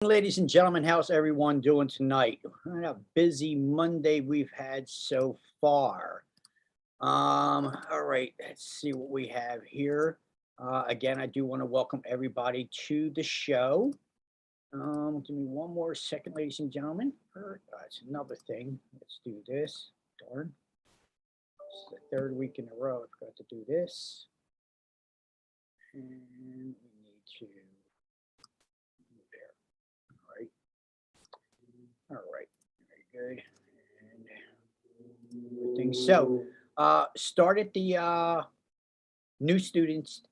Ladies and gentlemen, how's everyone doing tonight? What a busy Monday we've had so far. All right, let's see what we have here. Again, I do want to welcome everybody to the show. Give me one more second, ladies and gentlemen. It's another thing. Let's do this. Darn, it's the third week in a row. I forgot to do this, and we need to move there. All right. All right, very good. And everything. So, started the new students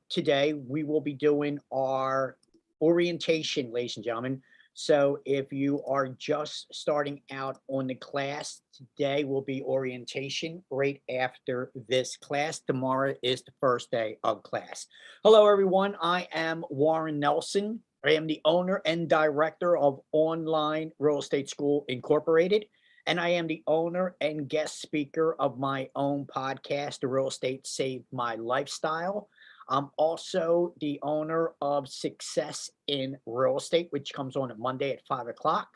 today. We will be doing our orientation, ladies and gentlemen. So, if you are just starting out on the class, today will be orientation right after this class. Tomorrow is the first day of class. Hello, everyone. I am Warren Nelson. I am the owner and director of Online Real Estate School Incorporated, and I am the owner and guest speaker of my own podcast, The Real Estate Saved My Lifestyle. I'm also the owner of Success in Real Estate, which comes on at Monday at 5 o'clock.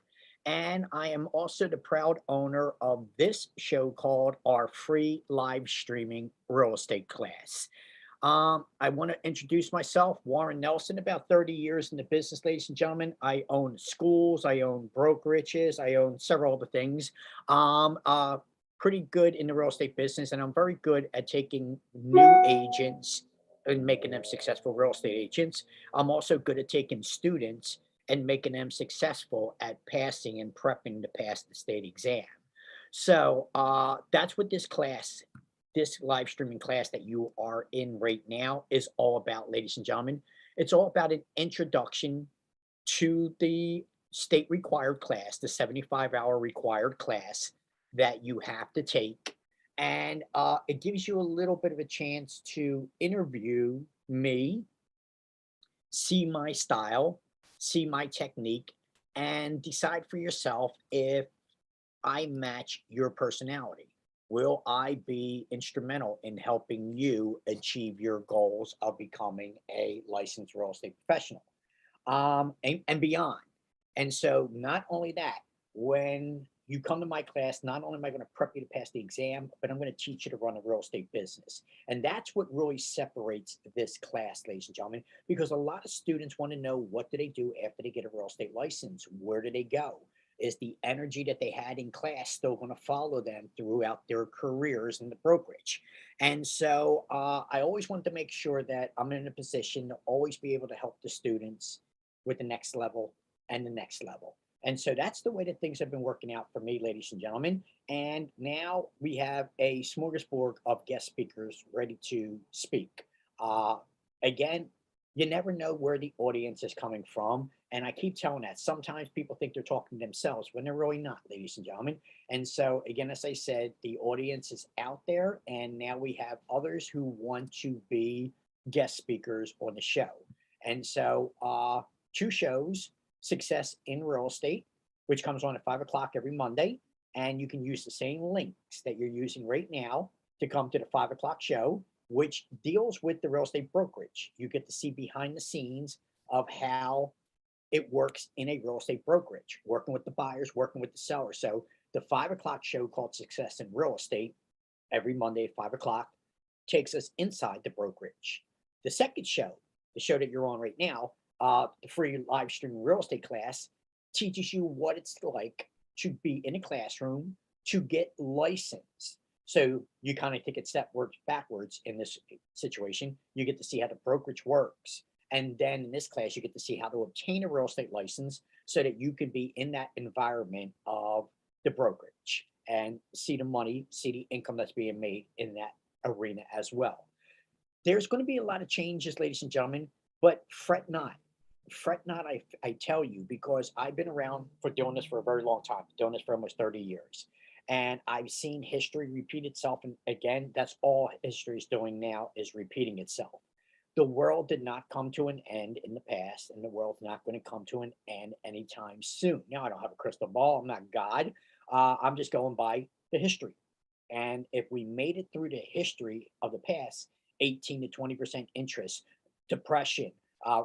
And I am also the proud owner of this show called our free live streaming real estate class. I want to introduce myself, Warren Nelson, about 30 years in the business, ladies and gentlemen. I own schools, I own brokerages, I own several other things. Um, uh, Pretty good in the real estate business, and I'm very good at taking new agents and making them successful real estate agents. I'm also good at taking students and making them successful at passing and prepping to pass the state exam. So that's what this live streaming class that you are in right now is all about, ladies and gentlemen. It's all about an introduction to the state required class, the 75-hour required class that you have to take. And it gives you a little bit of a chance to interview me, see my style, see my technique, and decide for yourself if I match your personality. Will I be instrumental in helping you achieve your goals of becoming a licensed real estate professional, and beyond? And so, not only that, when you come to my class, not only am I going to prep you to pass the exam, but I'm going to teach you to run a real estate business. And that's what really separates this class, ladies and gentlemen, because a lot of students want to know, what do they do after they get a real estate license? Where do they go? Is the energy that they had in class still going to follow them throughout their careers in the brokerage? And so I always wanted to make sure that I'm in a position to always be able to help the students with the next level and the next level. And so that's the way that things have been working out for me, ladies and gentlemen. And now we have a smorgasbord of guest speakers ready to speak. Uh, Again, you never know where the audience is coming from. And I keep telling that sometimes people think they're talking to themselves when they're really not, ladies and gentlemen. And so, again, as I said, the audience is out there, and now we have others who want to be guest speakers on the show. And so, two shows: Success in Real Estate, which comes on at 5 o'clock every Monday. And you can use the same links that you're using right now to come to the 5 o'clock show, which deals with the real estate brokerage. You get to see behind the scenes of how it works in a real estate brokerage, working with the buyers, working with the sellers. So the 5 o'clock show called Success in Real Estate every Monday at 5 o'clock takes us inside the brokerage. The second show, the show that you're on right now, the free live stream real estate class, teaches you what it's like to be in a classroom to get licensed. So you kind of take it step words backwards in this situation. You get to see how the brokerage works. And then in this class, you get to see how to obtain a real estate license so that you can be in that environment of the brokerage and see the money, see the income that's being made in that arena as well. There's going to be a lot of changes, ladies and gentlemen, but fret not. Fret not, I tell you, because I've been around for doing this for a very long time, doing this for almost 30 years. And I've seen history repeat itself. And again, that's all history is doing now, is repeating itself. The world did not come to an end in the past, and the world's not going to come to an end anytime soon. Now, I don't have a crystal ball. I'm not God. I'm just going by the history. And if we made it through the history of the past, 18 to 20% interest, depression,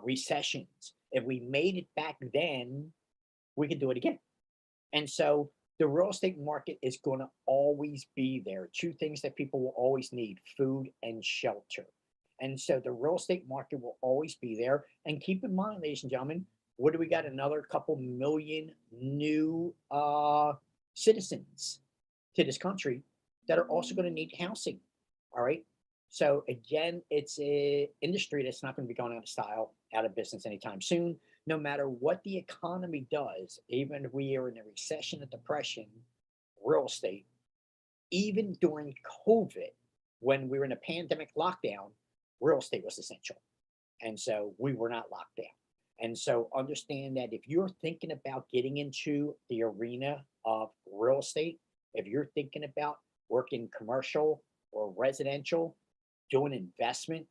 recessions, If we made it back then, we could do it again. And so the real estate market is going to always be there. Two things that people will always need: food and shelter. And so the real estate market will always be there. And keep in mind, ladies and gentlemen, what do we got? Another couple million new citizens to this country that are also going to need housing. All right. So again, it's a industry that's not going to be going out of style, out of business anytime soon. No matter what the economy does, even if we are in a recession, a depression, real estate, even during COVID, when we were in a pandemic lockdown, real estate was essential. And so we were not locked down. And so understand that if you're thinking about getting into the arena of real estate, if you're thinking about working commercial or residential, doing investment,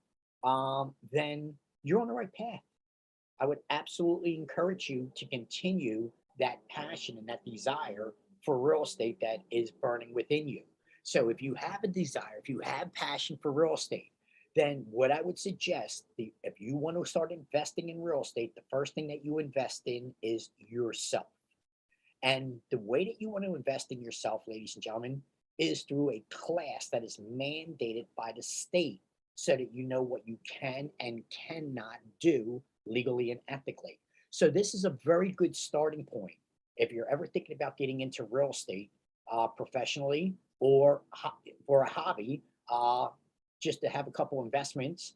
then you're on the right path. I would absolutely encourage you to continue that passion and that desire for real estate that is burning within you. So if you have a desire, if you have passion for real estate, then what I would suggest, if you want to start investing in real estate, the first thing that you invest in is yourself. And the way that you want to invest in yourself, ladies and gentlemen, is through a class that is mandated by the state so that you know what you can and cannot do legally and ethically. So, this is a very good starting point if you're ever thinking about getting into real estate professionally or for a hobby, just to have a couple investments,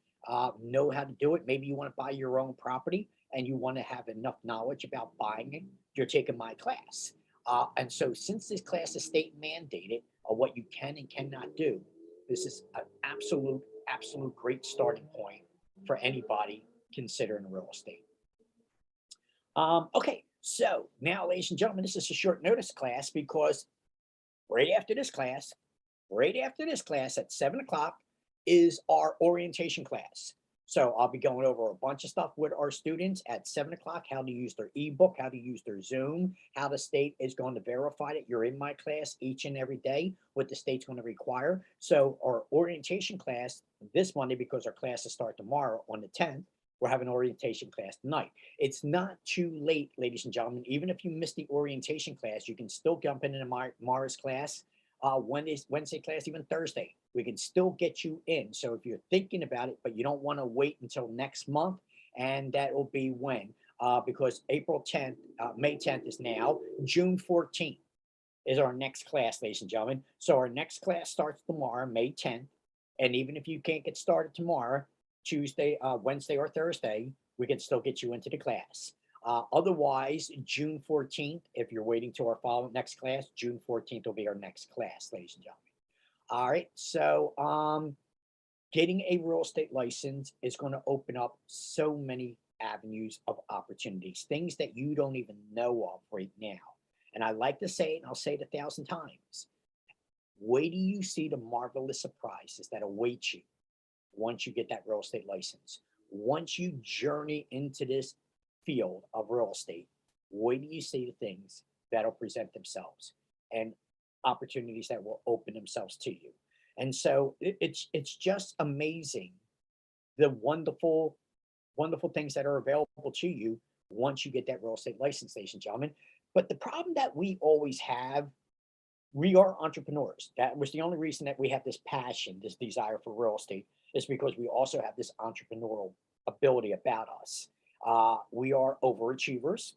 know how to do it. Maybe you want to buy your own property and you want to have enough knowledge about buying it. You're taking my class. And so, since this class is state mandated of what you can and cannot do, this is an absolute great starting point for anybody considering real estate. Okay, so now, ladies and gentlemen, this is a short notice class because right after this class, right after this class at 7 o'clock is our orientation class. So I'll be going over a bunch of stuff with our students at 7 o'clock: how to use their ebook, how to use their Zoom, how the state is going to verify that you're in my class each and every day, what the state's going to require. So our orientation class this Monday, because our classes start tomorrow on the 10th, we're having orientation class tonight. It's not too late, ladies and gentlemen. Even if you missed the orientation class, you can still jump into Mara's class, Wednesday class, even Thursday. We can still get you in. So if you're thinking about it, but you don't want to wait until next month, and that will be when, because April 10th, May 10th is now, June 14th is our next class, ladies and gentlemen. So our next class starts tomorrow, May 10th. And even if you can't get started tomorrow, Tuesday, Wednesday, or Thursday, we can still get you into the class. Otherwise, June 14th, if you're waiting to our following next class, June 14th will be our next class, ladies and gentlemen. All right. So, getting a real estate license is going to open up so many avenues of opportunities, things that you don't even know of right now. And I like to say it, and I'll say it 1,000 times. Wait till you see the marvelous surprises that await you once you get that real estate license. Once you journey into this field of real estate, wait till you see the things that'll present themselves and opportunities that will open themselves to you. And so it's just amazing the wonderful things that are available to you once you get that real estate license, ladies and gentlemen. But the problem that we always have, we are entrepreneurs. That was the only reason that we have this passion, this desire for real estate, is because we also have this entrepreneurial ability about us. We are overachievers,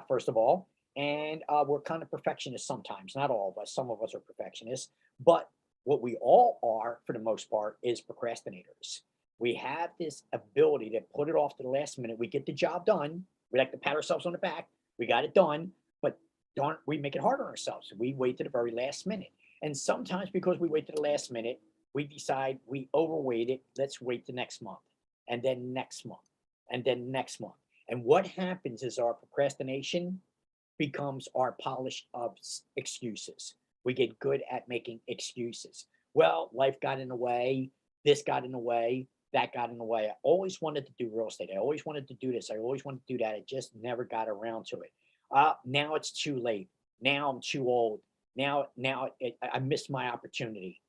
first of all, and we're kind of perfectionists sometimes. Not all of us, some of us are perfectionists, but what we all are, for the most part, is procrastinators. We have this ability to put it off to the last minute. We get the job done. We like to pat ourselves on the back. We got it done, but don't we make it hard on ourselves? We wait to the very last minute. And sometimes because we wait to the last minute, we decide we overweight it. Let's wait the next month, and then next month, and then next month. And what happens is our procrastination becomes our polish of excuses. We get good at making excuses. Well, life got in the way, this got in the way, that got in the way. I always wanted to do real estate. I always wanted to do this. I always wanted to do that. I just never got around to it. Now it's too late. Now I'm too old. I missed my opportunity.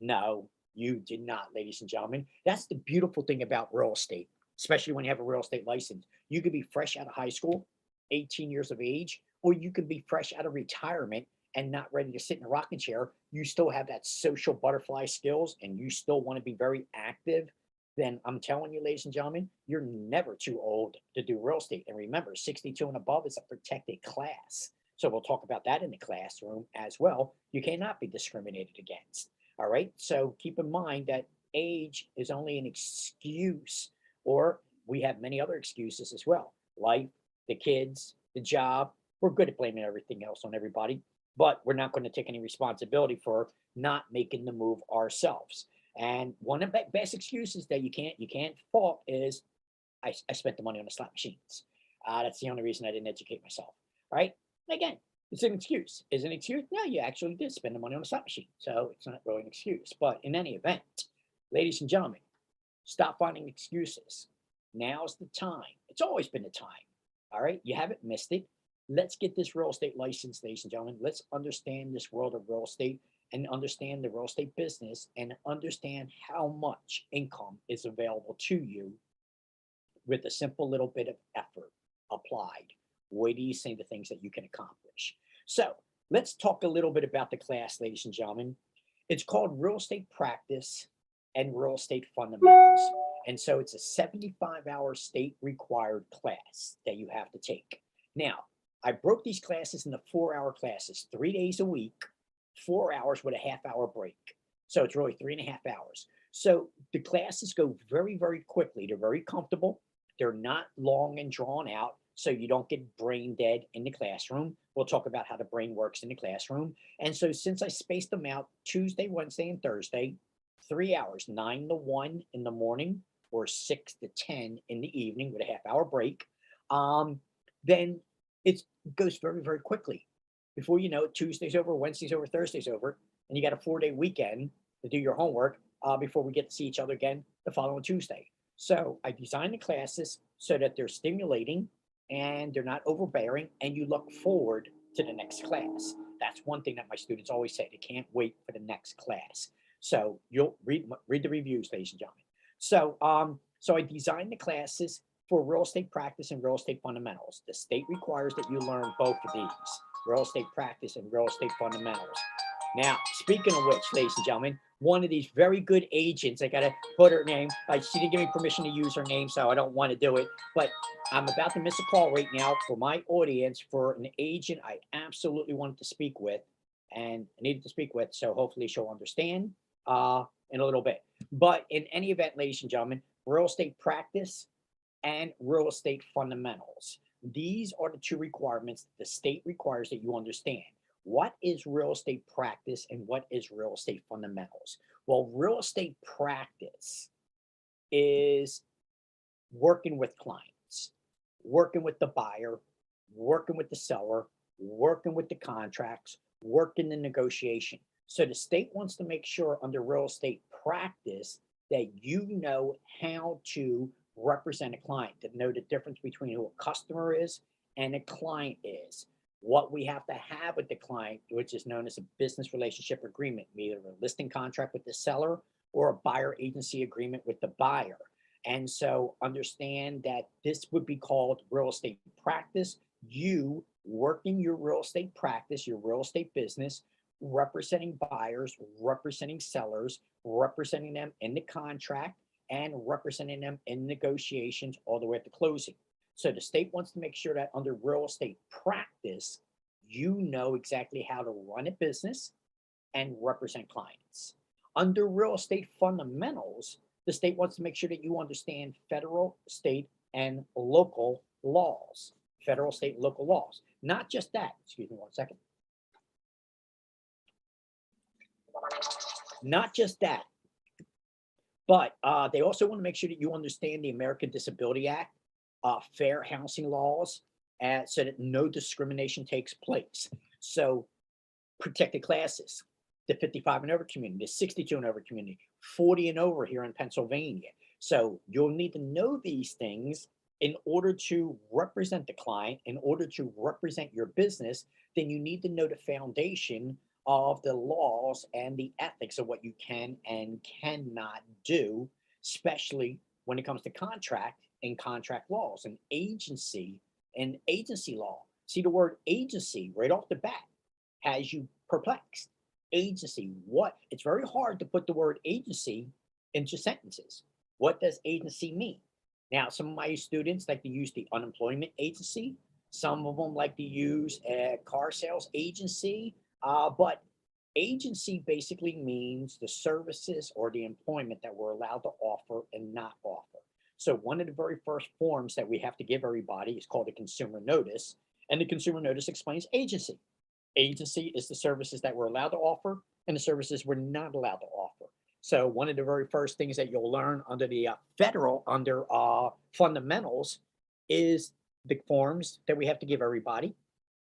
No, you did not, ladies and gentlemen. That's the beautiful thing about real estate. especially when you have a real estate license. You could be fresh out of high school, 18 years of age, or you could be fresh out of retirement and not ready to sit in a rocking chair. You still have that social butterfly skills and you still want to be very active. Then I'm telling you, ladies and gentlemen, you're never too old to do real estate. And remember, 62 and above is a protected class. So we'll talk about that in the classroom as well. You cannot be discriminated against. All right. So keep in mind that age is only an excuse, or we have many other excuses as well. Life, the kids, the job. We're good at blaming everything else on everybody, but we're not going to take any responsibility for not making the move ourselves. And one of the best excuses that you can't fault is I spent the money on the slot machines. That's the only reason I didn't educate myself. Right? Again, it's an excuse. Is it an excuse? No, you actually did spend the money on a slot machine. So it's not really an excuse. But in any event, ladies and gentlemen, stop finding excuses. Now's the time. It's always been the time. All right. You haven't missed it. Let's get this real estate license, ladies and gentlemen. Let's understand this world of real estate and understand the real estate business and understand how much income is available to you with a simple little bit of effort applied. What do you say the things that you can accomplish? So let's talk a little bit about the class, ladies and gentlemen. It's called Real Estate Practice and Real Estate Fundamentals. And so it's a 75-hour state required class that you have to take. Now, I broke these classes into 4-hour classes, 3 days a week, 4 hours with a half-hour break. So it's really 3.5 hours. So the classes go very, very quickly. They're very comfortable. They're not long and drawn out, so you don't get brain dead in the classroom. We'll talk about how the brain works in the classroom. And so since I spaced them out Tuesday, Wednesday, and Thursday, 3 hours, 9 to 1 in the morning or 6 to 10 in the evening with a half-hour break, then it goes very, very quickly. Before you know it, Tuesday's over, Wednesday's over, Thursday's over, and you got a 4-day weekend to do your homework before we get to see each other again the following Tuesday. So I designed the classes so that they're stimulating and they're not overbearing, and you look forward to the next class. That's one thing that my students always say. They can't wait for the next class. So you'll read the reviews, ladies and gentlemen. So I designed the classes for real estate practice and real estate fundamentals. The state requires that you learn both of these, real estate practice and real estate fundamentals. Now, speaking of which, ladies and gentlemen, one of these very good agents, I got to put her name. She didn't give me permission to use her name, so I don't want to do it. But I'm about to miss a call right now for my audience for an agent I absolutely wanted to speak with and needed to speak with. So hopefully she'll understand in a little bit. But in any event, ladies and gentlemen, real estate practice and real estate fundamentals. These are the two requirements the state requires that you understand. What is real estate practice and what is real estate fundamentals? Well, real estate practice is working with clients, working with the buyer, working with the seller, working with the contracts, working the negotiation. So the state wants to make sure under real estate practice that you know how to represent a client, to know the difference between who a customer is and a client is. What we have to have with the client, which is known as a business relationship agreement, either a listing contract with the seller or a buyer agency agreement with the buyer. And so understand that this would be called real estate practice. You working your real estate practice, your real estate business, representing buyers, representing sellers, representing them in the contract, and representing them in negotiations all the way at the closing. So the state wants to make sure that under real estate practice, you know exactly how to run a business and represent clients. Under real estate fundamentals, the state wants to make sure that you understand federal, state, and local laws. Federal, state, and local laws. Not just that, excuse me 1 second. Not just that, but they also want to make sure that you understand the American Disability Act, fair housing laws, so that no discrimination takes place. So protected classes, the 55 and over community, the 62 and over community, 40 and over here in Pennsylvania. So you'll need to know these things in order to represent the client, in order to represent your business. Then you need to know the foundation of the laws and the ethics of what you can and cannot do, especially when it comes to contract in contract laws, an agency and agency law. See the word agency right off the bat has you perplexed. Agency, what? It's very hard to put the word agency into sentences. What does agency mean? Now, some of my students like to use the unemployment agency. Some of them like to use a car sales agency. But agency basically means the services or the employment that we're allowed to offer and not offer. So one of the very first forms that we have to give everybody is called a consumer notice. And the consumer notice explains agency. Agency is the services that we're allowed to offer and the services we're not allowed to offer. So one of the very first things that you'll learn under the federal, under fundamentals, is the forms that we have to give everybody,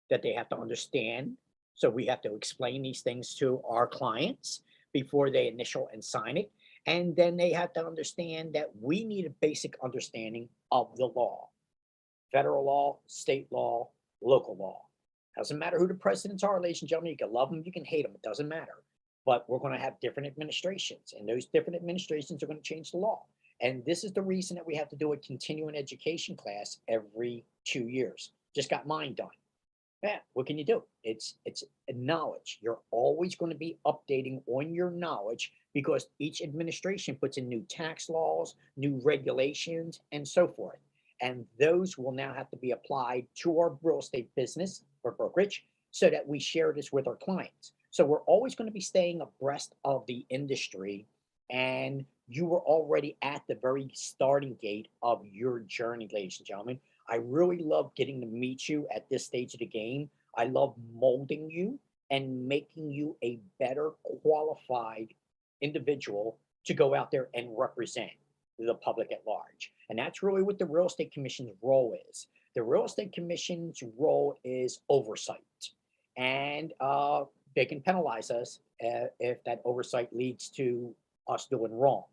that they have to understand. So we have to explain these things to our clients before they initial and sign it. And then they have to understand that we need a basic understanding of the law, federal law, state law, local law. Doesn't matter who the presidents are, ladies and gentlemen. You can love them, you can hate them, it doesn't matter. But we're going to have different administrations, and those different administrations are going to change the law. And this is the reason that we have to do a continuing education class every 2 years. Just got mine done. Yeah, what can you do? It's knowledge. You're always going to be updating on your knowledge because each administration puts in new tax laws, new regulations, and so forth. And those will now have to be applied to our real estate business or brokerage so that we share this with our clients. So we're always going to be staying abreast of the industry. And you were already at the very starting gate of your journey, ladies and gentlemen. I really love getting to meet you at this stage of the game. I love molding you and making you a better qualified individual to go out there and represent the public at large. And that's really what the Real Estate Commission's role is. The Real Estate Commission's role is oversight. And they can penalize us if that oversight leads to us doing wrong.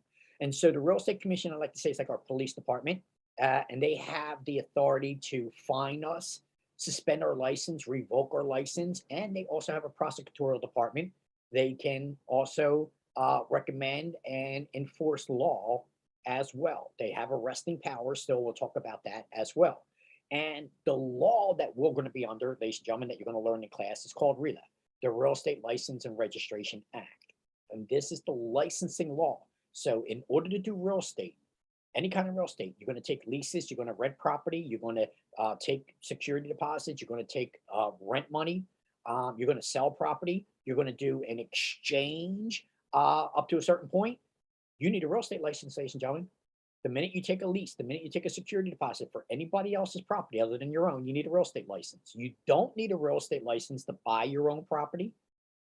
And so the Real Estate Commission, I like to say, is like our police department. And they have the authority to fine us, suspend our license, revoke our license, and they also have a prosecutorial department. They can also recommend and enforce law as well. They have arresting powers, so we'll talk about that as well. And the law that we're going to be under, ladies and gentlemen, that you're going to learn in class is called RELA, the Real Estate License and Registration Act. And this is the licensing law. So in order to do real estate, any kind of real estate, you're going to take leases, you're going to rent property, you're going to take security deposits, you're going to take rent money, you're going to sell property, you're going to do an exchange up to a certain point. You need a real estate license, ladies and gentlemen. The minute you take a lease, the minute you take a security deposit for anybody else's property other than your own, you need a real estate license. You don't need a real estate license to buy your own property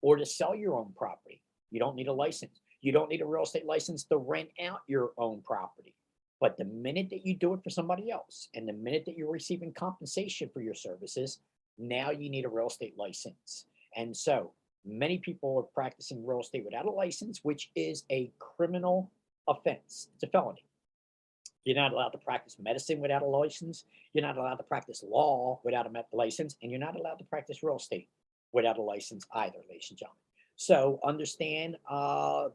or to sell your own property. You don't need a license. You don't need a real estate license to rent out your own property. But the minute that you do it for somebody else and the minute that you're receiving compensation for your services, now you need a real estate license. And so many people are practicing real estate without a license, which is a criminal offense. It's a felony. You're not allowed to practice medicine without a license. You're not allowed to practice law without a license. And you're not allowed to practice real estate without a license either, ladies and gentlemen. So understand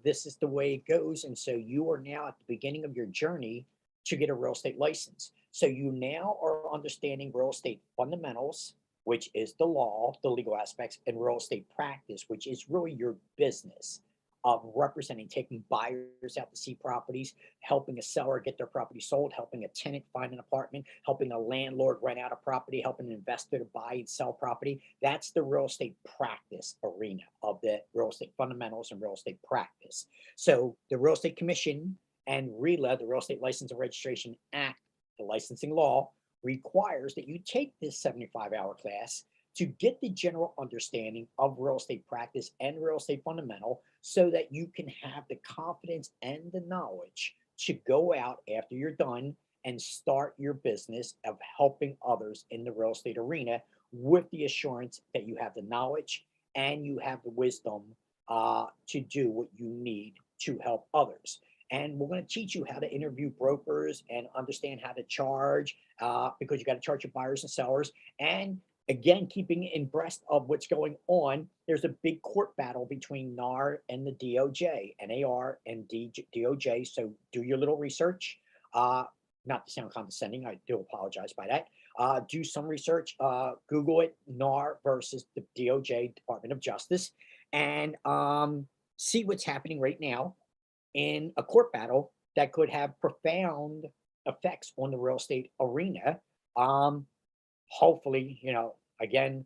this is the way it goes. And so you are now at the beginning of your journey to get a real estate license. So you now are understanding real estate fundamentals, which is the law, the legal aspects, and real estate practice, which is really your business of representing, taking buyers out to see properties, helping a seller get their property sold, helping a tenant find an apartment, helping a landlord rent out a property, helping an investor to buy and sell property. That's the real estate practice arena of the real estate fundamentals and real estate practice. So the Real Estate Commission and RELA, the Real Estate License and Registration Act, the licensing law, requires that you take this 75-hour class to get the general understanding of real estate practice and real estate fundamental so that you can have the confidence and the knowledge to go out after you're done and start your business of helping others in the real estate arena with the assurance that you have the knowledge and you have the wisdom to do what you need to help others. And we're going to teach you how to interview brokers and understand how to charge because you got to charge your buyers and sellers. And again, keeping in breast of what's going on, there's a big court battle between NAR and the DOJ, NAR and DOJ. So do your little research. not to sound condescending, I do apologize by that. Do some research, Google it, NAR versus the DOJ, Department of Justice, and see what's happening right now in a court battle that could have profound effects on the real estate arena. Um, Hopefully, again,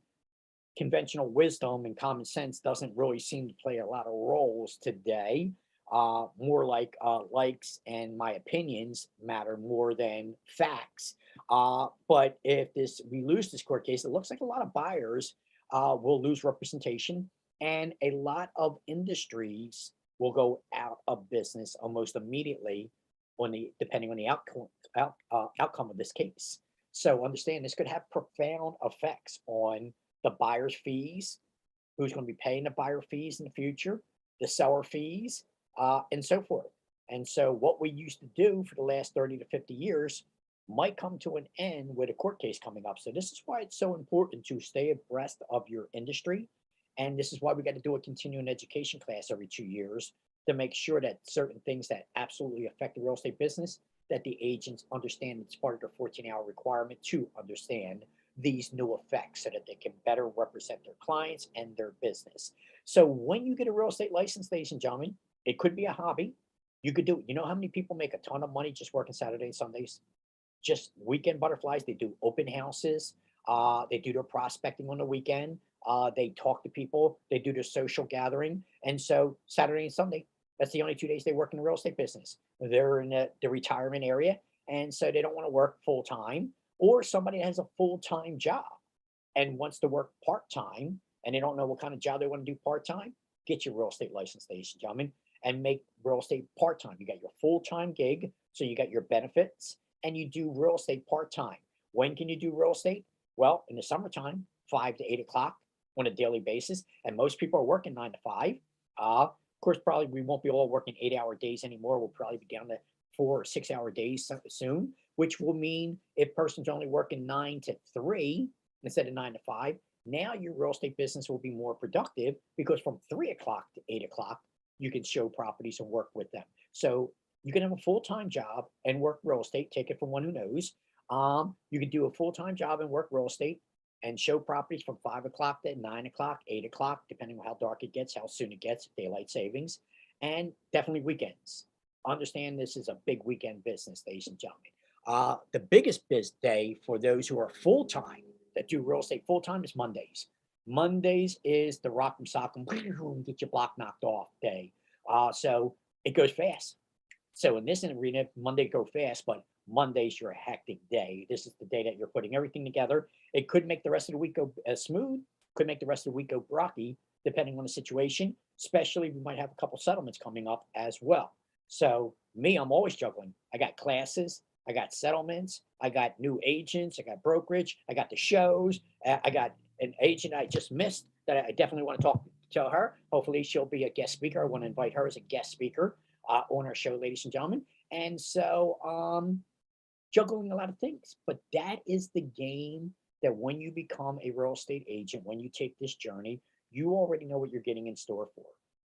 conventional wisdom and common sense doesn't really seem to play a lot of roles today. More like likes and my opinions matter more than facts. But if this we lose this court case, it looks like a lot of buyers will lose representation, and a lot of industries will go out of business almost immediately on the depending on the outcome of this case. So understand this could have profound effects on the buyer's fees, who's going to be paying the buyer fees in the future, the seller fees, and so forth. And so, what we used to do for the last 30 to 50 years might come to an end with a court case coming up. So, this is why it's so important to stay abreast of your industry. And this is why we got to do a continuing education class every 2 years to make sure that certain things that absolutely affect the real estate business, that the agents understand it's part of their 14-hour requirement to understand these new effects so that they can better represent their clients and their business. So when you get a real estate license, ladies and gentlemen, it could be a hobby. You could do it. You know how many people make a ton of money just working Saturdays and Sundays? Just weekend butterflies. They do open houses. They do their prospecting on the weekend. They talk to people. They do their social gathering. And so Saturday and Sunday, that's the only 2 days they work in the real estate business. They're in the retirement area. And so they don't want to work full time. Or somebody has a full time job and wants to work part time and they don't know what kind of job they want to do part time. Get your real estate license, ladies and gentlemen, and make real estate part time. You got your full time gig. So you got your benefits and you do real estate part time. When can you do real estate? Well, in the summertime, 5 to 8 o'clock on a daily basis. And most people are working 9 to 5. Of course, probably we won't be all working 8 hour days anymore. We'll probably be down to 4 or 6 hour days soon, which will mean if person's only working 9 to 3 instead of 9 to 5, now your real estate business will be more productive because from 3 o'clock to 8 o'clock, you can show properties and work with them. So you can have a full time job and work real estate. Take it from one who knows. You can do a full time job and work real estate and show properties from 5 o'clock to 9 o'clock, 8 o'clock, depending on how dark it gets, how soon it gets, daylight savings, and definitely weekends. Understand this is a big weekend business, ladies and gentlemen. The biggest biz day for those who are full time that do real estate full time is Mondays. Mondays is the rock'em sock'em get your block knocked off day. So it goes fast. So in this arena, Monday go fast, but Monday's your hectic day. This is the day that you're putting everything together. It could make the rest of the week go smooth, could make the rest of the week go rocky, depending on the situation. Especially we might have a couple settlements coming up as well. So me, I'm always juggling. I got classes, I got settlements, I got new agents, I got brokerage, I got the shows, I got an agent I just missed that I definitely want to tell her. Hopefully she'll be a guest speaker. I want to invite her as a guest speaker on our show, ladies and gentlemen. And so juggling a lot of things, but that is the game that when you become a real estate agent, when you take this journey, you already know what you're getting in store for.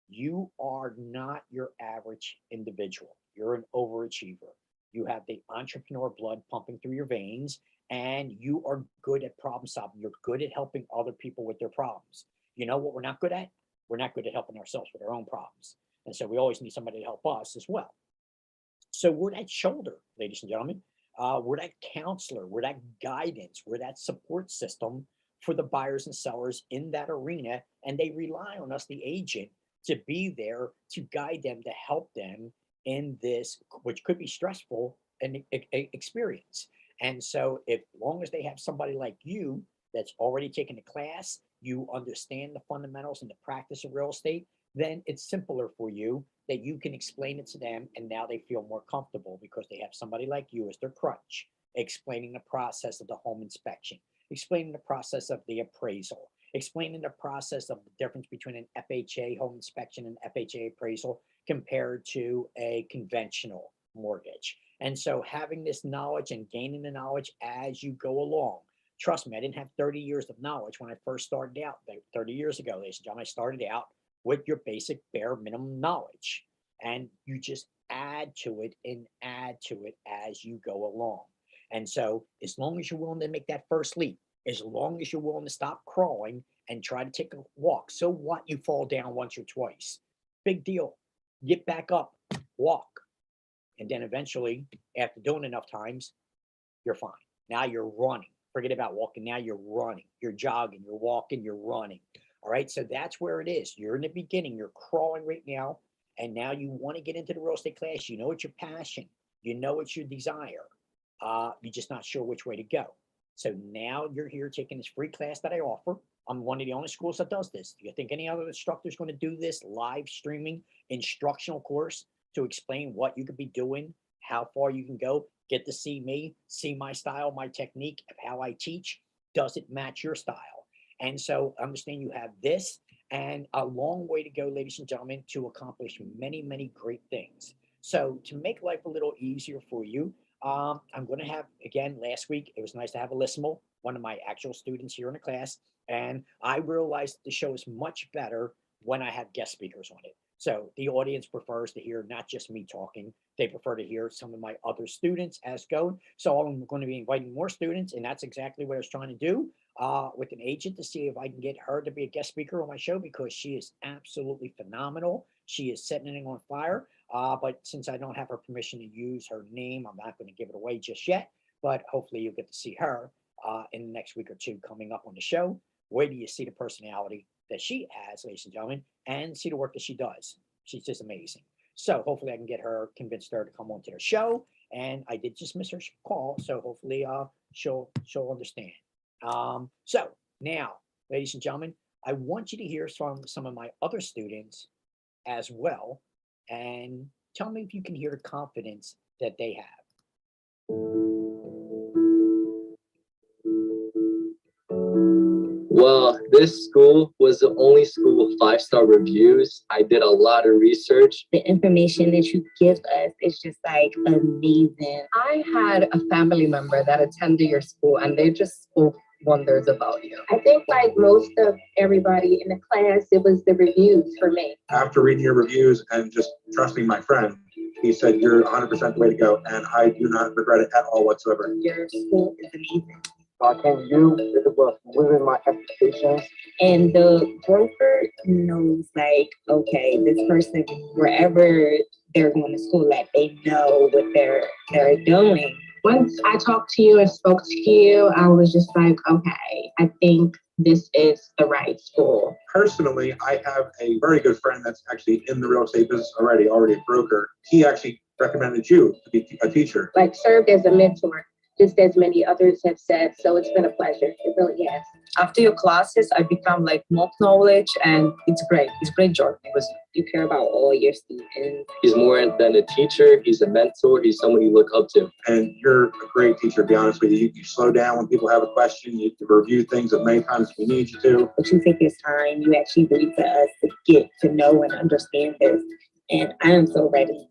You are not your average individual. You're an overachiever. You have the entrepreneur blood pumping through your veins, and you are good at problem solving. You're good at helping other people with their problems. You know what we're not good at? We're not good at helping ourselves with our own problems. And so we always need somebody to help us as well. So we're that shoulder, ladies and gentlemen. We're that counselor, we're that guidance, we're that support system for the buyers and sellers in that arena. And they rely on us, the agent, to be there to guide them, to help them in this, which could be stressful and experience. And so, if long as they have somebody like you that's already taken the class, you understand the fundamentals and the practice of real estate, then it's simpler for you that you can explain it to them. And now they feel more comfortable because they have somebody like you as their crutch, explaining the process of the home inspection, explaining the process of the appraisal, explaining the process of the difference between an FHA home inspection and FHA appraisal compared to a conventional mortgage. And so having this knowledge and gaining the knowledge as you go along. Trust me, I didn't have 30 years of knowledge when I first started out 30 years ago, ladies and gentlemen. I started out with your basic bare minimum knowledge. And you just add to it and add to it as you go along. And so, as long as you're willing to make that first leap, as long as you're willing to stop crawling and try to take a walk, so what? You fall down once or twice. Big deal. Get back up, walk. And then eventually, after doing enough times, you're fine. Now you're running. Forget about walking. Now you're running. You're jogging. You're walking. You're running. All right. So that's where it is. You're in the beginning. You're crawling right now. And now you want to get into the real estate class. You know it's your passion. You know it's your desire. You're just not sure which way to go. So now you're here taking this free class that I offer. I'm one of the only schools that does this. Do you think any other instructor is going to do this live streaming instructional course to explain what you could be doing, how far you can go, get to see me, see my style, my technique of how I teach? Does it match your style? And so understand you have this and a long way to go, ladies and gentlemen, to accomplish many, many great things. So to make life a little easier for you, I'm going to have, again, last week, it was nice to have Alyssimo, one of my actual students here in the class. And I realized the show is much better when I have guest speakers on it. So the audience prefers to hear not just me talking, they prefer to hear some of my other students as go. So I'm going to be inviting more students, and that's exactly what I was trying to do with an agent to see if I can get her to be a guest speaker on my show because she is absolutely phenomenal. She is setting it on fire. But since I don't have her permission to use her name, I'm not going to give it away just yet. But hopefully you'll get to see her in the next week or two coming up on the show. Where do you see the personality that she has, ladies and gentlemen, and see the work that she does? She's just amazing. So hopefully I can get her, convince her to come onto the show. And I did just miss her call, so hopefully she'll understand. So now, ladies and gentlemen, I want you to hear from some of my other students as well, and tell me if you can hear the confidence that they have. Well, this school was the only school with 5-star reviews. I did a lot of research. The information that you give us is just like amazing. I had a family member that attended your school and they just spoke wonders about you. I think like most of everybody in the class, it was the reviews for me. After reading your reviews and just trusting my friend, he said, you're 100% the way to go. And I do not regret it at all whatsoever. Your school is amazing. I came to you, it was within my expectations. And the broker knows like, okay, this person, wherever they're going to school, like they know what they're doing. Once I talked to you and spoke to you, I was just like, okay, I think this is the right school. Personally, I have a very good friend that's actually in the real estate business already a broker. He actually recommended you to be a teacher. Like served as a mentor, just as many others have said. So it's been a pleasure. It really has. After your classes, I become like more knowledge and it's great. It's great job because you care about all your students. He's more than a teacher. He's a mentor. He's someone you look up to. And you're a great teacher, to be honest with you. You slow down when people have a question. You review things as many times as we need you to. But you take your time. You actually read to us to get to know and understand this. And I am so ready.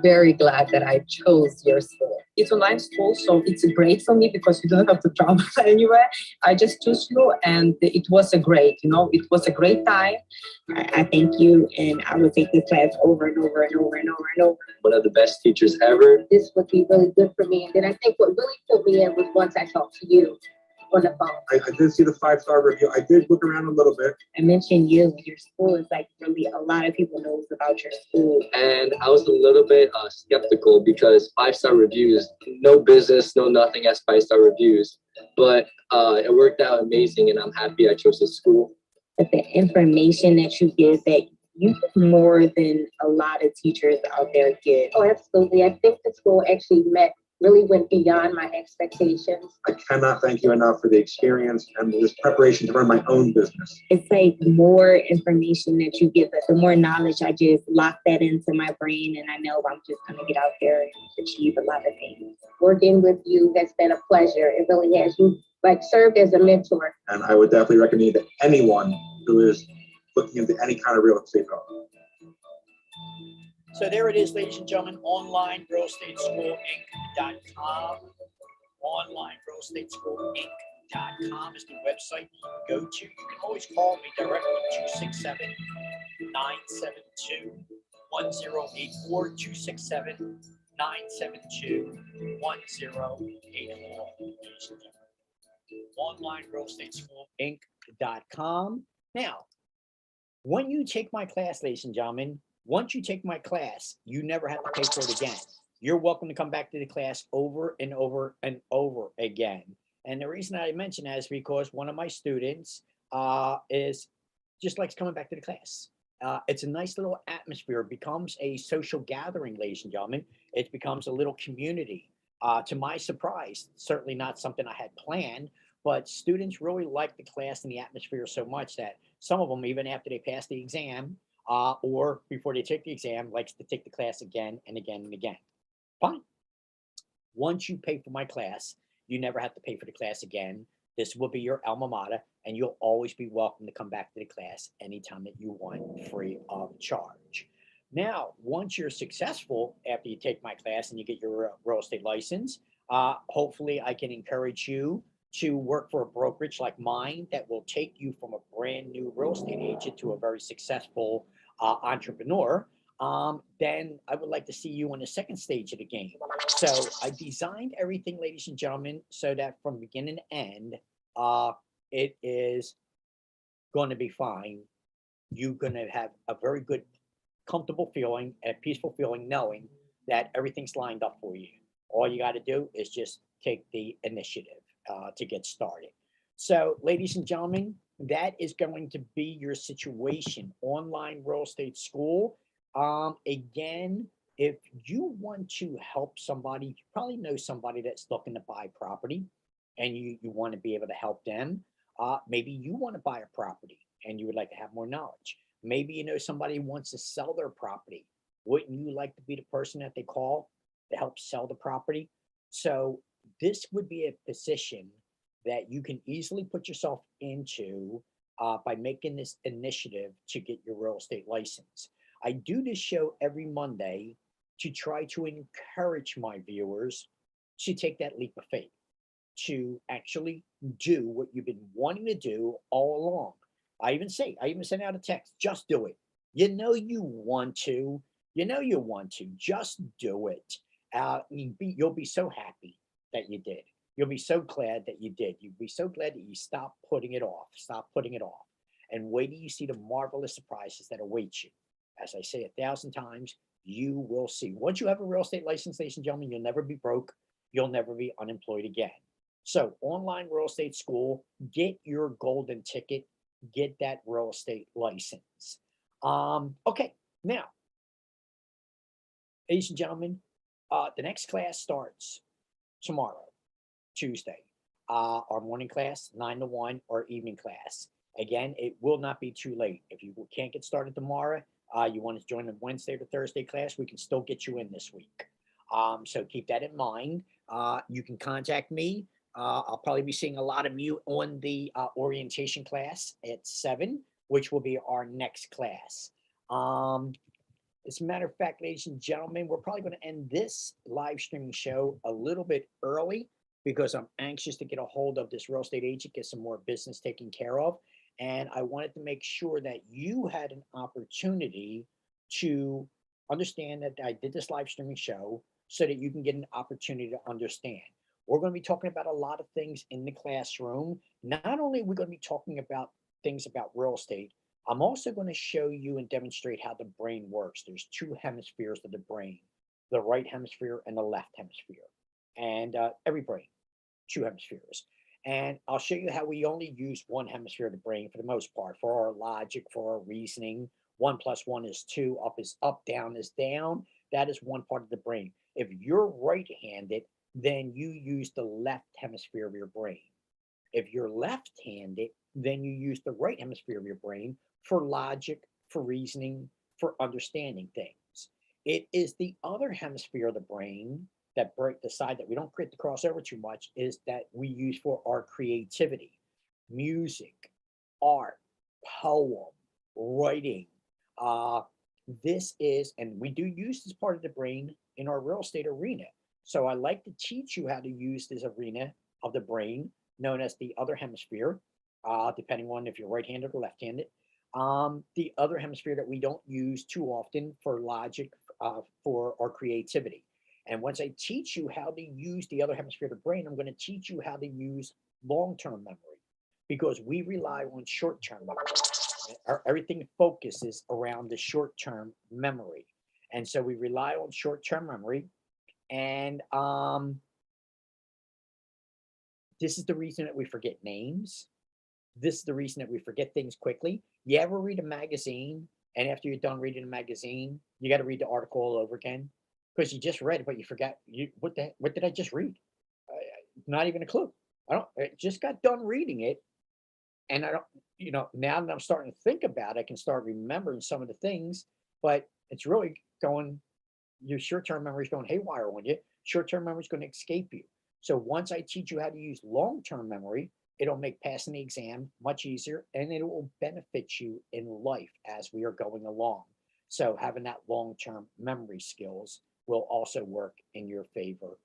very glad that I chose your school. It's online school, so it's great for me because you don't have to travel anywhere. I just choose you and it was it was a great time. I thank you, and I will take this class over and over and over and over and over. One of the best teachers ever. This would be really good for me. And then I think what really put me in was once I talked to you on the phone. I did see the 5-star review. I did look around a little bit. I mentioned you. Your school is like really a lot of people knows about your school. And I was a little bit skeptical because 5-star reviews, no business, no nothing has 5-star reviews. But it worked out amazing, and I'm happy I chose this school. But the information that you give, that you get more than a lot of teachers out there get. Oh, absolutely. I think the school actually really went beyond my expectations. I cannot thank you enough for the experience and this preparation to run my own business. It's like more information that you give us, the more knowledge, I just lock that into my brain, and I know I'm just going to get out there and achieve a lot of things. Working with you has been a pleasure. It really has. You served as a mentor. And I would definitely recommend it to anyone who is looking into any kind of real estate development. So there it is, ladies and gentlemen, onlinerealestateschool.inc.com. Onlinerealestateschool.inc.com is the website you can go to. You can always call me directly at 1084-267-972-1084. Online Real Estate School Inc.com. Now, when you take my class, ladies and gentlemen, once you take my class, you never have to pay for it again. You're welcome to come back to the class over and over and over again. And the reason I mention that is because one of my students is just likes coming back to the class. It's a nice little atmosphere. It becomes a social gathering, ladies and gentlemen. It becomes a little community. To my surprise, certainly not something I had planned, but students really like the class and the atmosphere so much that some of them, even after they pass the exam or before they take the exam, likes to take the class again and again and again. Fine. Once you pay for my class, you never have to pay for the class again. This will be your alma mater, and you'll always be welcome to come back to the class anytime that you want, free of charge. Now, once you're successful after you take my class and you get your real estate license, hopefully I can encourage you to work for a brokerage like mine that will take you from a brand new real estate agent to a very successful entrepreneur. Then I would like to see you on the second stage of the game. So I designed everything, ladies and gentlemen, so that from beginning to end, it is going to be fine. You're going to have a very good, comfortable feeling and a peaceful feeling knowing that everything's lined up for you. All you got to do is just take the initiative to get started. So, ladies and gentlemen, that is going to be your situation. Online real estate school. Again, if you want to help somebody, you probably know somebody that's looking to buy property and you want to be able to help them. Maybe you want to buy a property and you would like to have more knowledge. Maybe you know somebody who wants to sell their property. Wouldn't you like to be the person that they call to help sell the property? So this would be a position that you can easily put yourself into by making this initiative to get your real estate license. I do this show every Monday to try to encourage my viewers to take that leap of faith, to actually do what you've been wanting to do all along. I even send out a text, just do it. You know you want to, just do it. You'll be so happy that you did. You'll be so glad that you did. You'll be so glad that you stopped putting it off. Stop putting it off. And wait till you see the marvelous surprises that await you. As I say 1,000 times, you will see. Once you have a real estate license, ladies and gentlemen, you'll never be broke. You'll never be unemployed again. So online real estate school, get your golden ticket, get that real estate license. Okay, now, ladies and gentlemen, the next class starts tomorrow, Tuesday. Our morning class, 9 to 1, or evening class. Again, it will not be too late. If you can't get started tomorrow, you want to join the Wednesday to Thursday class, we can still get you in this week. So keep that in mind. You can contact me. I'll probably be seeing a lot of you on the orientation class at 7, which will be our next class. As a matter of fact, ladies and gentlemen, we're probably going to end this live streaming show a little bit early because I'm anxious to get a hold of this real estate agent, get some more business taken care of. And I wanted to make sure that you had an opportunity to understand that I did this live streaming show so that you can get an opportunity to understand. We're going to be talking about a lot of things in the classroom. Not only are we going to be talking about things about real estate, I'm also going to show you and demonstrate how the brain works. There's 2 hemispheres of the brain, the right hemisphere and the left hemisphere. And every brain, 2 hemispheres. And I'll show you how we only use 1 hemisphere of the brain for the most part, for our logic, for our reasoning. 1 + 1 is 2, up is up, down is down. That is one part of the brain. If you're right-handed, then you use the left hemisphere of your brain. If you're left-handed, then you use the right hemisphere of your brain for logic, for reasoning, for understanding things. It is the other hemisphere of the brain that break the side that we don't create the crossover too much is that we use for our creativity, music, art, poem, writing. This is, and we do use this part of the brain in our real estate arena. So I like to teach you how to use this arena of the brain known as the other hemisphere, depending on if you're right-handed or left-handed. The other hemisphere that we don't use too often for logic, for our creativity. And once I teach you how to use the other hemisphere of the brain, I'm going to teach you how to use long-term memory because we rely on short-term memory. Everything focuses around the short-term memory. And so we rely on short-term memory. And this is the reason that we forget names. This is the reason that we forget things quickly. You ever read a magazine, and after you're done reading a magazine, you got to read the article all over again because you just read it, but you forgot what did I just read? Not even a clue. I just got done reading it, and I don't, now that I'm starting to think about it, I can start remembering some of the things, but it's really going, your short-term memory is going haywire on you. Short-term memory is going to escape you. So once I teach you how to use long-term memory, it'll make passing the exam much easier and it will benefit you in life as we are going along. So having that long-term memory skills will also work in your favor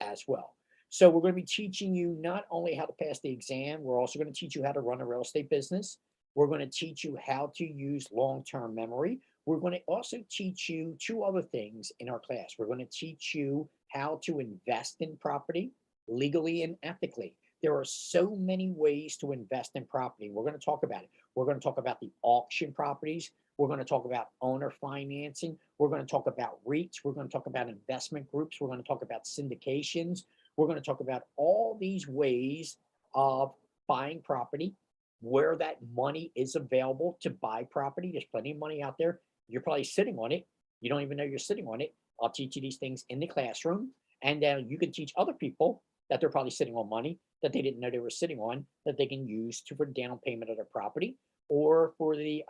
as well. So we're going to be teaching you not only how to pass the exam, we're also going to teach you how to run a real estate business. We're going to teach you how to use long-term memory. We're going to also teach you two other things in our class. We're going to teach you how to invest in property legally and ethically. There are so many ways to invest in property. We're going to talk about it. We're going to talk about the auction properties. We're going to talk about owner financing. We're going to talk about REITs. We're going to talk about investment groups. We're going to talk about syndications. We're going to talk about all these ways of buying property, where that money is available to buy property. There's plenty of money out there. You're probably sitting on it. You don't even know you're sitting on it. I'll teach you these things in the classroom. And you can teach other people that they're probably sitting on money that they didn't know they were sitting on that they can use for down payment of their property or for the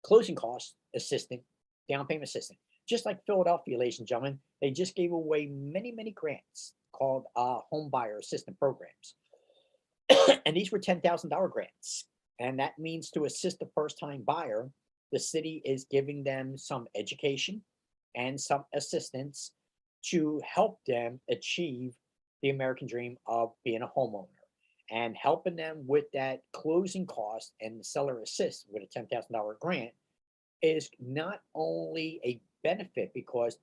closing cost assistant, down payment assistant. Just like Philadelphia, ladies and gentlemen, they just gave away many, many grants called home buyer assistant programs. And these were $10,000 grants. And that means to assist a first-time buyer, the city is giving them some education and some assistance to help them achieve the American dream of being a homeowner and helping them with that closing cost and the seller assist with a $10,000 grant is not only a benefit because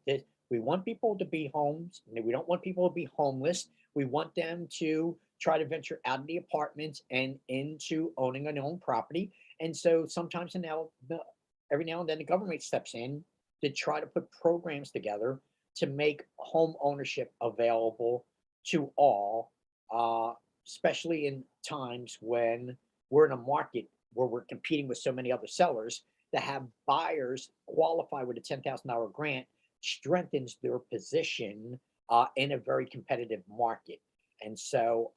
we want people to be homes, we don't want people to be homeless. We want them to try to venture out of the apartments and into owning an own property. And so sometimes every now and then the government steps in to try to put programs together to make home ownership available to all, especially in times when we're in a market where we're competing with so many other sellers. To have buyers qualify with a $10,000 grant strengthens their position in a very competitive market. And so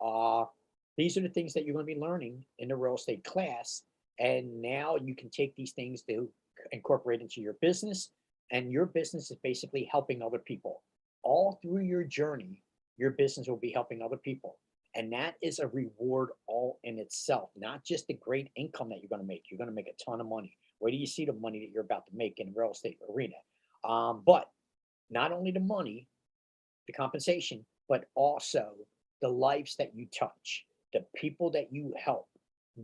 these are the things that you're going to be learning in the real estate class. And now you can take these things to incorporate into your business. And your business is basically helping other people. All through your journey, your business will be helping other people. And that is a reward all in itself, not just the great income that you're going to make. You're going to make a ton of money. Where do you see the money that you're about to make in the real estate arena? But not only the money, the compensation, but also the lives that you touch, the people that you help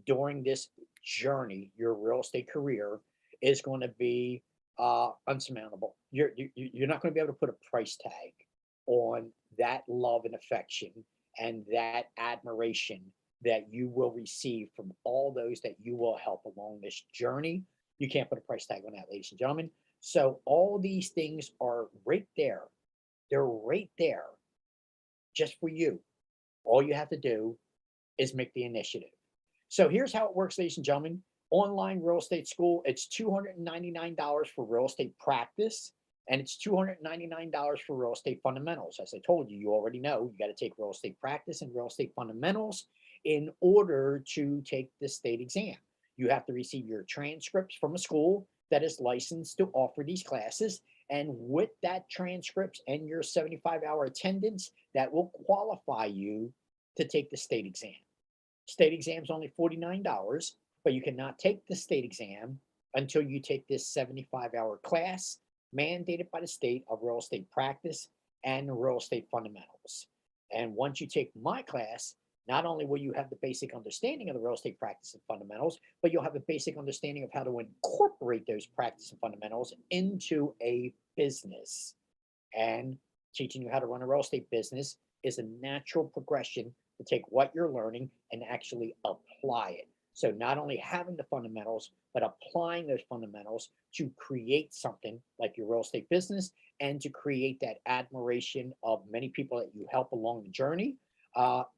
during this journey, your real estate career is going to be unsurmountable. You're not going to be able to put a price tag on that love and affection and that admiration that you will receive from all those that you will help along this journey. You can't put a price tag on that, ladies and gentlemen. So all these things are right there. They're right there just for you. All you have to do is make the initiative. So here's how it works, ladies and gentlemen. Online real estate school, it's $299 for real estate practice, and it's $299 for real estate fundamentals. As I told you, you already know you got to take real estate practice and real estate fundamentals in order to take the state exam. You have to receive your transcripts from a school that is licensed to offer these classes. And with that transcripts and your 75-hour attendance, that will qualify you to take the state exam. State exam is only $49, but you cannot take the state exam until you take this 75-hour class mandated by the state of real estate practice and real estate fundamentals. And once you take my class, not only will you have the basic understanding of the real estate practice and fundamentals, but you'll have a basic understanding of how to incorporate those practice and fundamentals into a business. And teaching you how to run a real estate business is a natural progression to take what you're learning and actually apply it. So not only having the fundamentals, but applying those fundamentals to create something like your real estate business and to create that admiration of many people that you help along the journey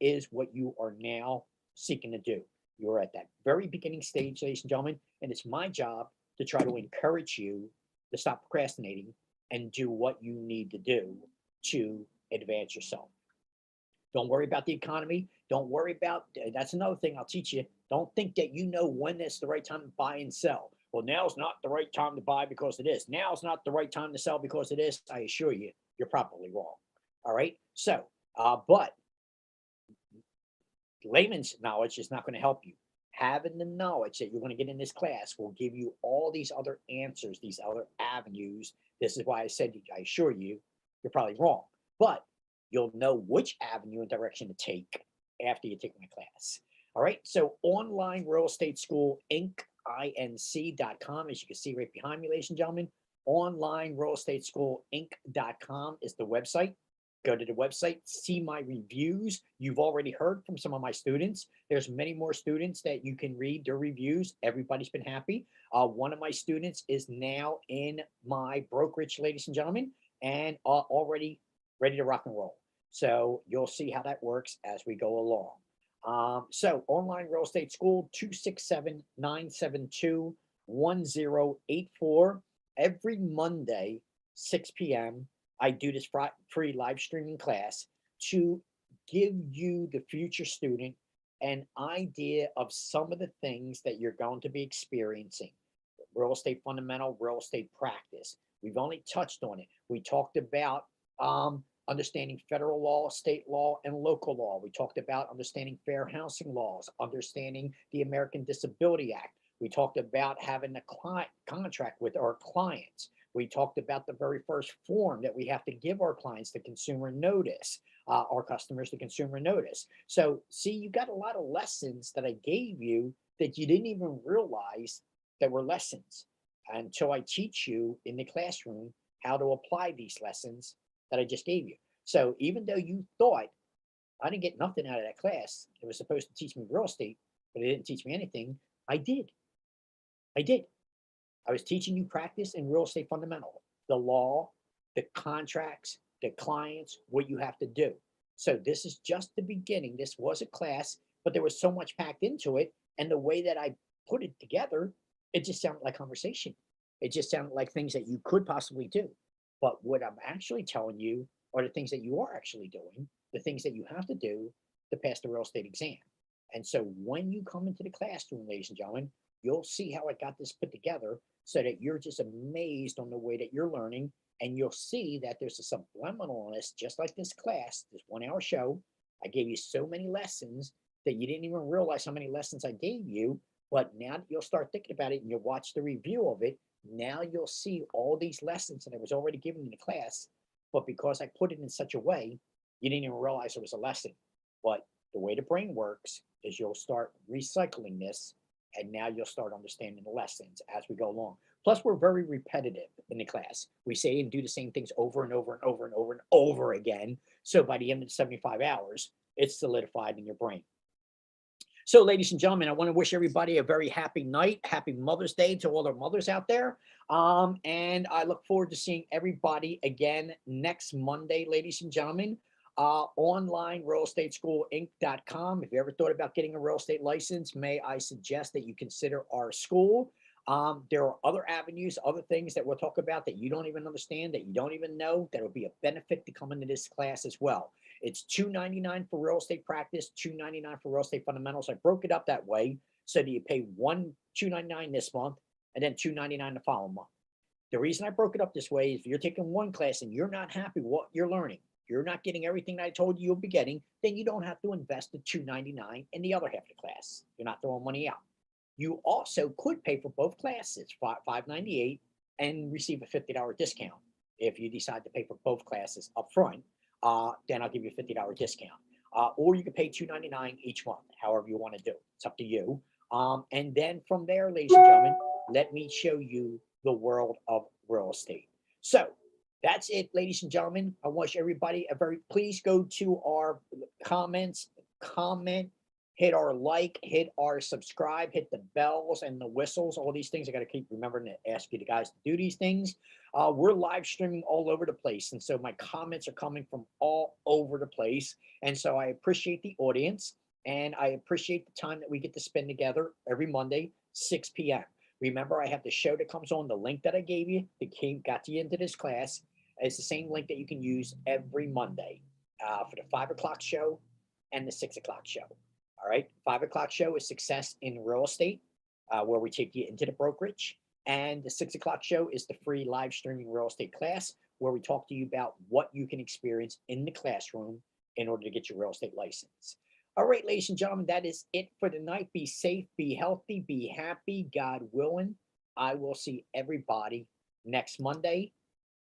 is what you are now seeking to do. You're at that very beginning stage, ladies and gentlemen, and it's my job to try to encourage you to stop procrastinating and do what you need to do to advance yourself. Don't worry about the economy. Don't worry about, that's another thing I'll teach you. Don't think that you know when it's the right time to buy and sell. Well, now's not the right time to buy because it is. Now's not the right time to sell because it is. I assure you, you're probably wrong. All right. So, but layman's knowledge is not going to help you. Having the knowledge that you're going to get in this class will give you all these other answers, these other avenues. This is why I said, I assure you, you're probably wrong, but you'll know which avenue and direction to take after you take my class. All right. So Online Real Estate School, Inc.com, as you can see right behind me, ladies and gentlemen. Online Real Estate School, Inc.com is the website. Go to the website, see my reviews. You've already heard from some of my students. There's many more students that you can read their reviews. Everybody's been happy. One of my students is now in my brokerage, ladies and gentlemen, and already ready to rock and roll. So you'll see how that works as we go along. So Online Real Estate School, 267-972-1084. Every Monday, 6 p.m., I do this free live streaming class to give you, the future student, an idea of some of the things that you're going to be experiencing. Real estate fundamental, real estate practice. We've only touched on it. We talked about understanding federal law, state law, and local law. We talked about understanding fair housing laws, understanding the American Disability Act. We talked about having a contract with our clients. We talked about the very first form that we have to give our clients, the consumer notice, our customers, the consumer notice. So see, you got a lot of lessons that I gave you that you didn't even realize that were lessons until I teach you in the classroom how to apply these lessons that I just gave you. So even though you thought I didn't get nothing out of that class, it was supposed to teach me real estate, but it didn't teach me anything, I did. I did. I was teaching you practice and real estate fundamental, the law, the contracts, the clients, what you have to do. So this is just the beginning. This was a class, but there was so much packed into it. And the way that I put it together, it just sounded like conversation. It just sounded like things that you could possibly do. But what I'm actually telling you are the things that you are actually doing, the things that you have to do to pass the real estate exam. And so when you come into the classroom, ladies and gentlemen, you'll see how I got this put together so that you're just amazed on the way that you're learning. And you'll see that there's a subliminal on this, just like this class, this 1 hour show. I gave you so many lessons that you didn't even realize how many lessons I gave you. But now that you'll start thinking about it and you'll watch the review of it, now you'll see all these lessons that I was already given in the class. But because I put it in such a way, you didn't even realize it was a lesson. But the way the brain works is you'll start recycling this, and now you'll start understanding the lessons as we go along. Plus, we're very repetitive in the class. We say and do the same things over and over and over and over and over again. So by the end of the 75 hours, it's solidified in your brain. So, ladies and gentlemen, I want to wish everybody a very happy night. Happy Mother's Day to all our mothers out there. And I look forward to seeing everybody again next Monday, ladies and gentlemen. Online Real Estate School, Inc.com. If you ever thought about getting a real estate license, may I suggest that you consider our school. There are other avenues, other things that we'll talk about that you don't even understand, that you don't even know, that will be a benefit to come into this class as well. It's $299 for real estate practice, $299 for real estate fundamentals. I broke it up that way so that you pay $299 this month and then $299 the following month. The reason I broke it up this way is if you're taking one class and you're not happy with what you're learning, you're not getting everything that I told you you'll be getting, then you don't have to invest the $299 in the other half of the class. You're not throwing money out. You also could pay for both classes, $598, and receive a $50 discount. If you decide to pay for both classes up front, then I'll give you a $50 discount. or you can pay $2.99 each month, however you want to do it. It's up to you. And then from there, ladies and gentlemen, let me show you the world of real estate. So that's it, ladies and gentlemen. I wish everybody please go to our comments, comment, hit our like, hit our subscribe, hit the bells and the whistles, all these things. I got to keep remembering to ask you guys to do these things. We're live streaming all over the place. And so my comments are coming from all over the place. And so I appreciate the audience and I appreciate the time that we get to spend together every Monday, 6 p.m. Remember, I have the show that comes on, the link that I gave you that got you into this class. It's the same link that you can use every Monday for the 5 o'clock show and the 6 o'clock show. All right. 5 o'clock show is Success in Real Estate, where we take you into the brokerage. And the 6 o'clock show is the free live streaming real estate class, where we talk to you about what you can experience in the classroom in order to get your real estate license. All right, ladies and gentlemen, that is it for tonight. Be safe, be healthy, be happy, God willing. I will see everybody next Monday